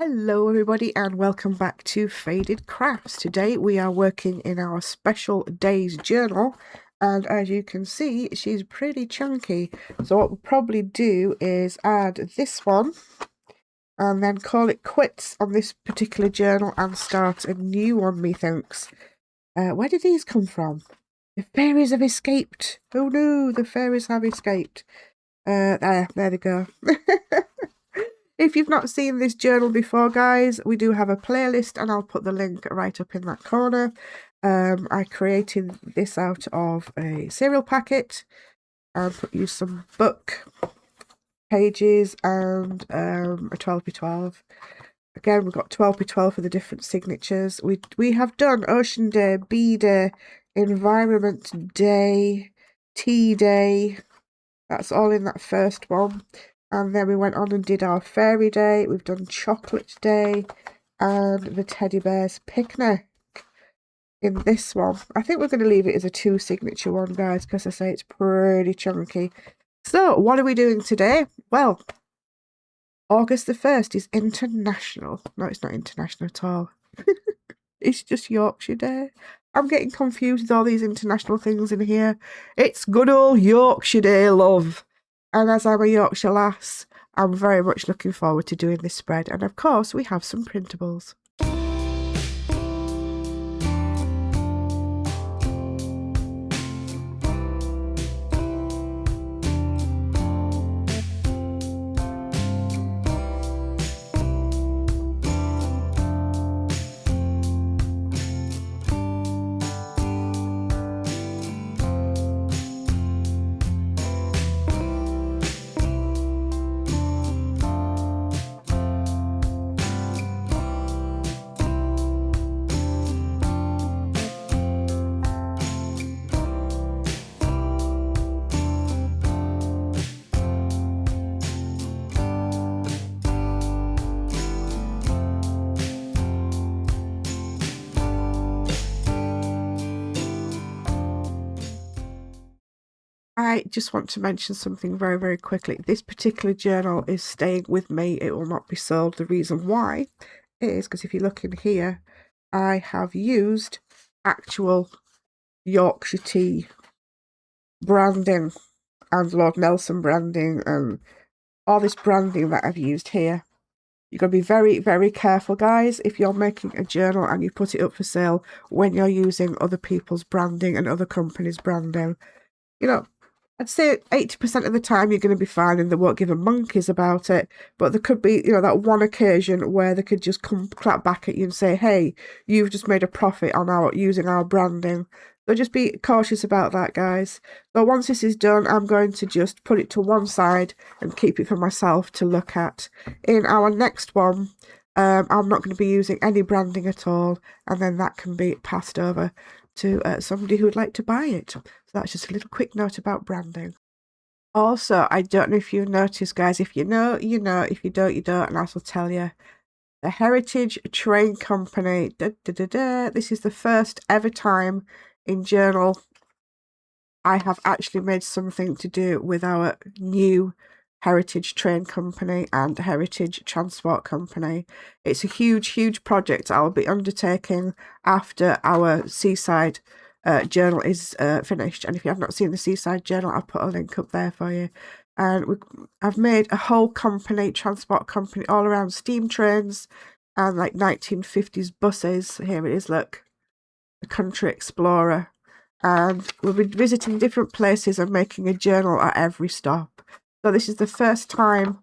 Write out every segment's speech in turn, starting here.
Hello everybody and welcome back to Faded Crafts. Today we are working in our special days journal, and as you can see she's pretty chunky, so what we'll probably do is add this one and then call it quits on this particular journal and start a new one, methinks. Where did these come from? The fairies have escaped. Oh no, the fairies have escaped. There they go. If you've not seen this journal before, guys, we do have a playlist and I'll put the link right up in that corner. I created this out of a cereal packet and used some book pages and a 12x12. Again, we've got 12x12 for the different signatures. We have done Ocean Day, Bee Day, Environment Day, Tea Day. That's all in that first one. And then we went on and did our Fairy Day. We've done Chocolate Day and the Teddy Bear's Picnic in this one. I think we're going to leave it as a 2 signature one, guys, because I say it's pretty chunky. So, what are we doing today? Well, August the 1st is international. No, it's not international at all. It's just Yorkshire Day. I'm getting confused with all these international things in here. It's good old Yorkshire Day, love. And as I'm a Yorkshire lass, I'm very much looking forward to doing this spread. And of course, we have some printables. I just want to mention something very, very quickly. This particular journal is staying with me. It will not be sold. The reason why is because if you look in here, I have used actual Yorkshire tea branding and Lord Nelson branding and all this branding that I've used here. You've got to be very, very careful, guys, if you're making a journal and you put it up for sale when you're using other people's branding and other companies' branding. You know, I'd say 80% of the time you're going to be fine and they won't give a monkeys about it. But there could be, that one occasion where they could just come clap back at you and say, hey, you've just made a profit on using our branding. So just be cautious about that, guys. So once this is done, I'm going to just put it to one side and keep it for myself to look at. In our next one, I'm not going to be using any branding at all, and then that can be passed over to somebody who would like to buy it. So that's just a little quick note about branding. Also, I don't know if you've noticed, guys, if you know, you know, if you don't, you don't, and I shall tell you. The Heritage Train Company, this is the first ever time in journal I have actually made something to do with our new Heritage Train Company and Heritage Transport Company. It's a huge, huge project I'll be undertaking after our Seaside journal is finished. And if you have not seen the Seaside journal, I'll put a link up there for you. And I've made a whole company, transport company, all around steam trains and like 1950s buses. Here it is, look, the Country Explorer. And we'll be visiting different places and making a journal at every stop. So this is the first time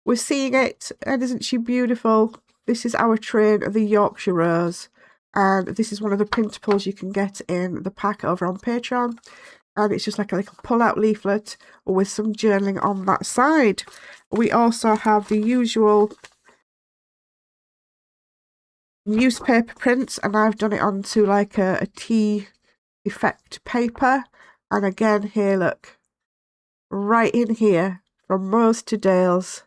we're seeing it, and isn't she beautiful? This is our train of the Yorkshire Rose, and this is one of the printables you can get in the pack over on Patreon, and it's just like a little pull-out leaflet with some journaling on that side. We also have the usual newspaper prints, and I've done it onto like a tea effect paper, and again here, look, right in here, from Moors to Dales,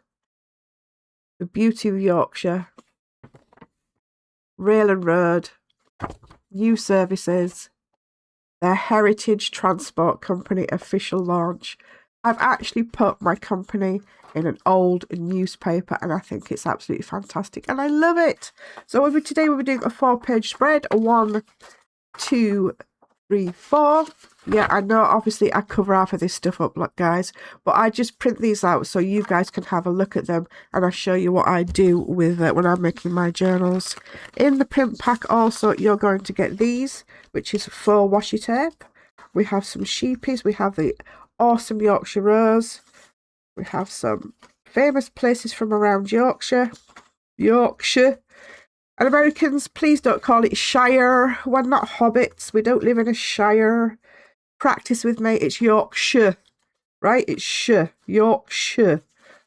the beauty of Yorkshire, rail and road, new services, their Heritage Transport Company official launch. I've actually put my company in an old newspaper, and I think it's absolutely fantastic, and I love it. So today we'll be doing a 4-page spread, a 1, 2, 3, 4. Yeah, I know obviously I cover half of this stuff up, look guys, but I just print these out so you guys can have a look at them, and I'll show you what I do with when I'm making my journals. In the print pack also you're going to get these, which is 4 washi tape. We have some sheepies, we have the awesome Yorkshire rose, we have some famous places from around Yorkshire. And Americans, please don't call it Shire. We're not hobbits. We don't live in a Shire. Practice with me. It's Yorkshire, right? It's Yorkshire.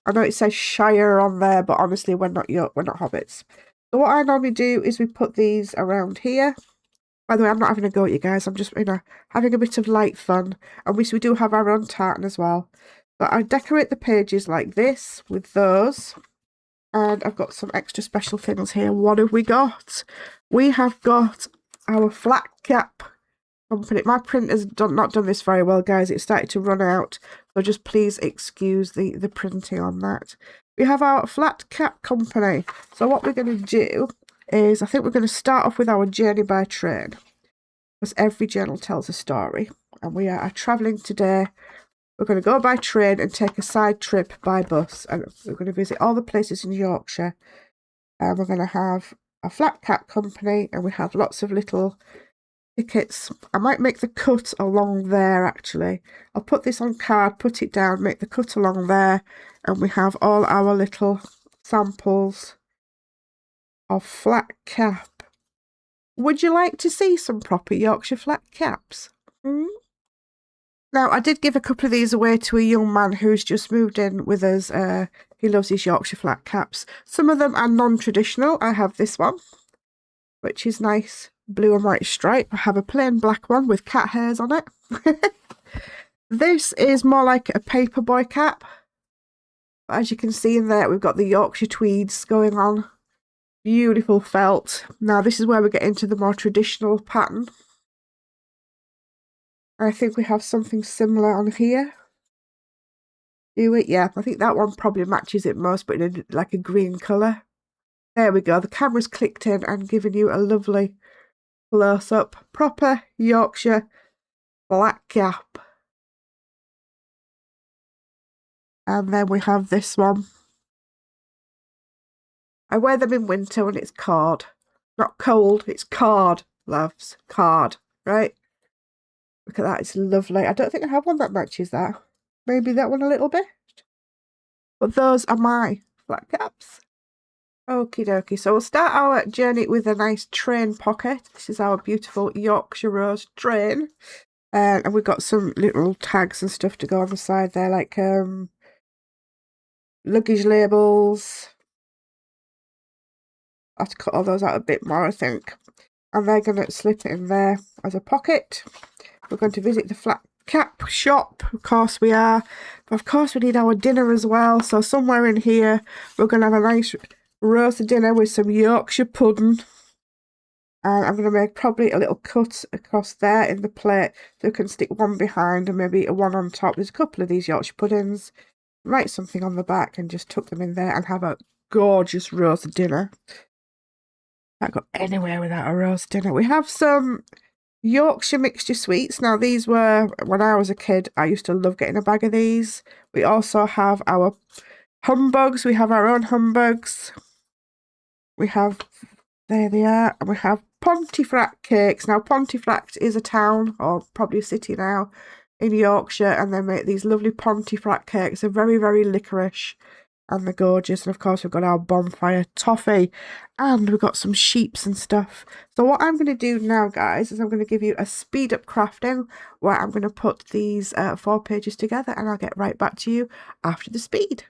I know it says Shire on there, but honestly, we're not hobbits. So what I normally do is we put these around here. By the way, I'm not having a go at you guys. I'm just, having a bit of light fun. And we do have our own tartan as well. But I decorate the pages like this with those. And I've got some extra special things here. What have we got? We have got our flat cap company. My printer's not done this very well, guys. It started to run out. So just please excuse the printing on that. We have our flat cap company. So what we're going to do is, I think we're going to start off with our journey by train. Because every journal tells a story. And we are travelling today. We're going to go by train and take a side trip by bus. And we're going to visit all the places in Yorkshire. And we're going to have a flat cap company. And we have lots of little tickets. I might make the cut along there, actually. I'll put this on card, put it down, make the cut along there. And we have all our little samples of flat cap. Would you like to see some proper Yorkshire flat caps? Now, I did give a couple of these away to a young man who's just moved in with us. He loves his Yorkshire flat caps. Some of them are non-traditional. I have this one, which is nice blue and white stripe. I have a plain black one with cat hairs on it. This is more like a paperboy cap. As you can see in there, we've got the Yorkshire tweeds going on. Beautiful felt. Now, this is where we get into the more traditional pattern. I think we have something similar on here. Do it? Yeah, I think that one probably matches it most, but in like a green colour. There we go. The camera's clicked in and given you a lovely close-up. Proper Yorkshire flat cap. And then we have this one. I wear them in winter when it's card. Not cold, it's card, loves. Card, right? Look at that, it's lovely. I don't think I have one that matches that. Maybe that one a little bit. But those are my flat caps. Okie dokie. So we'll start our journey with a nice train pocket. This is our beautiful Yorkshire Rose train. And we've got some little tags and stuff to go on the side there, like luggage labels. I have to cut all those out a bit more, I think. And they're going to slip it in there as a pocket. We're going to visit the flat cap shop. Of course we are. But of course we need our dinner as well. So somewhere in here, we're going to have a nice roasted dinner with some Yorkshire pudding. And I'm going to make probably a little cut across there in the plate. So we can stick one behind and maybe one on top. There's a couple of these Yorkshire puddings. Write something on the back and just tuck them in there and have a gorgeous roasted dinner. Can't go anywhere without a roast dinner. We have some Yorkshire mixture sweets. Now, these were, when I was a kid, I used to love getting a bag of these. We also have our humbugs. We have our own humbugs. We have, there they are. And we have Pontefract cakes. Now, Pontefract is a town, or probably a city now, in Yorkshire. And they make these lovely Pontefract cakes. They're very, very licorice. And they're gorgeous. And of course, we've got our bonfire toffee. And we've got some sheeps and stuff. So what I'm going to do now, guys, is I'm going to give you a speed up crafting where I'm going to put these 4 pages together. And I'll get right back to you after the speed.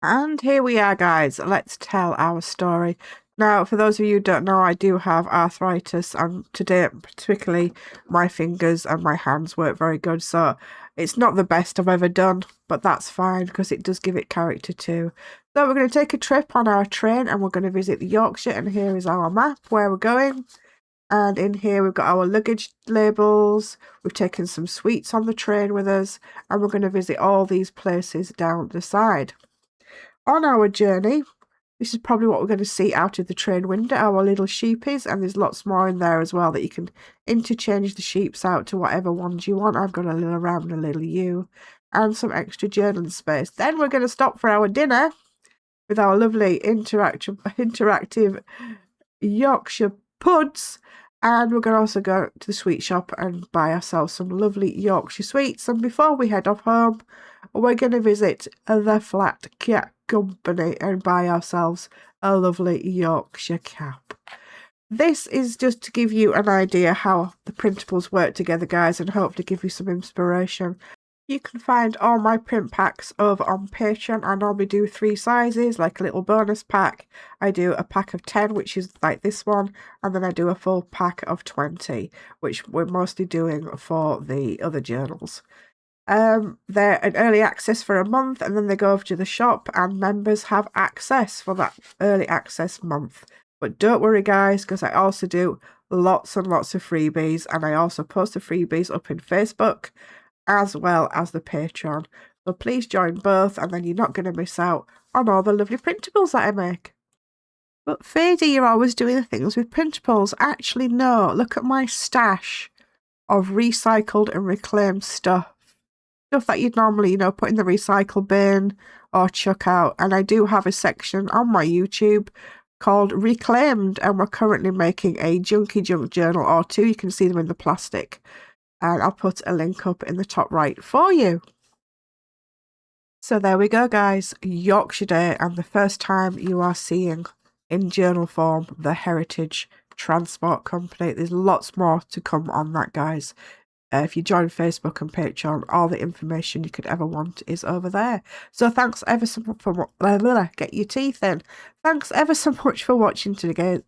And here we are, guys. Let's tell our story. Now, for those of you who don't know, I do have arthritis, and today, particularly, my fingers and my hands weren't very good. So it's not the best I've ever done, but that's fine because it does give it character too. So we're going to take a trip on our train and we're going to visit the Yorkshire, and here is our map where we're going. And in here we've got our luggage labels, we've taken some sweets on the train with us, and we're going to visit all these places down the side. On our journey, this is probably what we're going to see out of the train window, our little sheepies, and there's lots more in there as well that you can interchange the sheeps out to whatever ones you want. I've got a little ram and a little ewe, and some extra journaling space. Then we're going to stop for our dinner with our lovely interactive Yorkshire puds, and we're going to also go to the sweet shop and buy ourselves some lovely Yorkshire sweets. And before we head off home, we're going to visit the Flat Cat Company and buy ourselves a lovely Yorkshire cap. This is just to give you an idea how the printables work together, guys, and hope to give you some inspiration. You can find all my print packs over on Patreon. I normally do 3 sizes, like a little bonus pack. I do a pack of 10, which is like this one, and then I do a full pack of 20, which we're mostly doing for the other journals. They're an early access for a month, and then they go over to the shop, and members have access for that early access month. But don't worry, guys, because I also do lots and lots of freebies, and I also post the freebies up in Facebook as well as the Patreon. So please join both, and then you're not going to miss out on all the lovely printables that I make. But Fady, you're always doing the things with printables. Actually, no. Look at my stash of recycled and reclaimed stuff. Stuff that you'd normally, put in the recycle bin or chuck out. And I do have a section on my YouTube called Reclaimed, and we're currently making a junky junk journal or 2. You can see them in the plastic. And I'll put a link up in the top right for you. So there we go, guys. Yorkshire Day, and the first time you are seeing in journal form the Heritage Transport Company. There's lots more to come on that, guys. If you join Facebook and Patreon, all the information you could ever want is over there. So thanks ever so much for get your teeth in. Thanks ever so much for watching today.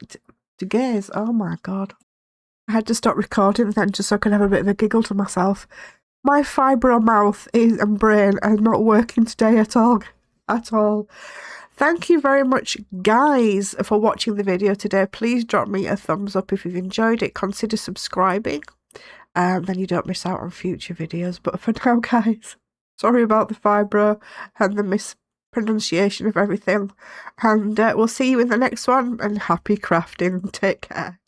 Oh my god. I had to stop recording then just so I could have a bit of a giggle to myself. My fibro mouth and brain are not working today at all. Thank you very much, guys, for watching the video today. Please drop me a thumbs up if you've enjoyed it. Consider subscribing. Then you don't miss out on future videos. But for now, guys, sorry about the fibro and the mispronunciation of everything. And we'll see you in the next one. And happy crafting. Take care.